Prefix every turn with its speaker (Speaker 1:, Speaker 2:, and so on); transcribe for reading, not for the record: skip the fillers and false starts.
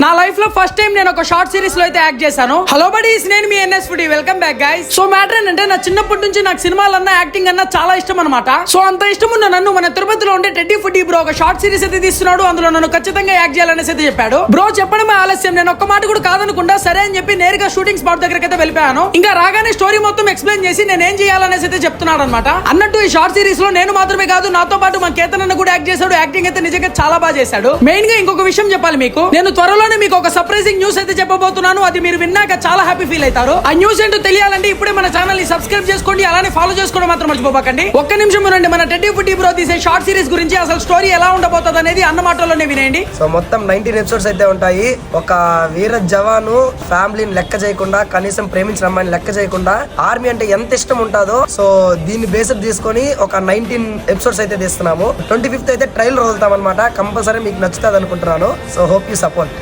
Speaker 1: నా లైఫ్ లో first time నేను ఒక షార్ట్ సిరీస్ లో అయితే యాక్ట్ చేశాను. హలో బడీస్, నేను మీ NS foodie. Welcome back guys. So matter ఏంటంటే నా చిన్నప్పటి నుంచి నాకు సినిమాలన్నా యాక్టింగ్ అన్నా చాలా ఇష్టం అనమాట. సో అంత ఇష్టం ఉన్న నన్ను మన తిరుపతిలో ఉండే టెడ్డీ ఫుడీ బ్రో ఒక షార్ట్ సిరీస్ అయితే తీస్తున్నాడు. అందులో నన్ను ఖచ్చితంగా యాక్ట్ చేయాలనేసి అయితే చెప్పాడు. బ్రో చెప్పడమే ఆలస్యం, నేను ఒక్క మాట కూడా కాదనుకుంటా సరే అని చెప్పి నేరుగా షూటింగ్ స్పాట్ దగ్గరికి అయితే వెళ్ళిపోయాను. ఇంకా రాగానే స్టోరీ మొత్తం ఎక్స్ప్లెయిన్ చేసి నేను ఏం చేయాలనేసి అయితే చెప్తున్నాడు అనమాట. అన్నట్టు ఈ షార్ట్ సిరీస్ లో నేను మాత్రమే కాదు, నాతో పాటు మా కేతన్ అన్న కూడా యాక్ట్ చేశాడు. యాక్టింగ్ అయితే నిజంగా చాలా బాగా చేశాడు. మెయిన్ గా ఇంకొక విషయం చెప్పాలి మీకు, నేను త్వరలోనే మీకు ఒక సర్ప్రైజింగ్ న్యూస్ అయితే చెప్పబోతున్నాను. అది మీరు విన్నాక చాలా హ్యాపీ ఫీల్ అవుతారు. ఆ న్యూస్ ఏంటో తెలియాలంటే ఇప్పుడే మన ఛానల్ ని సబ్స్క్రైబ్ చేసుకోండి, అలానే ఫాలో చేసుకోవడం మాత్రం మర్చిపోకండి. ఒక్క నిమిషం రండి, మన టెడ్డీ ఫుడీ బ్రో తీసే షార్ట్ సిరీస్ గురించి అసలు స్టోరీ ఎలా ఉండబోతుంది అనేది అన్న మాటల్లోనే వినేయండి.
Speaker 2: సో మొత్తం 19 ఎపిసోడ్స్ అయితే ఉంటాయి. ఒక వీర జవాను ఫ్యామిలీని లెక్క చేయకుండా, కనీసం ప్రేమించిన అమ్మాయిని లెక్క చేయకుండా ఆర్మీ అంటే ఎంత ఇష్టం ఉంటుందో, సో దీన్ని బేసిక్ తీసుకొని ఒక 19 ఎపిసోడ్స్ అయితే తీస్తున్నాము. 25th అయితే ట్రైలర్ వదులుతాం అనమాట. కంపల్సరీ మీకు నచ్చుతుంది అనుకుంటున్నాను. So hope you support.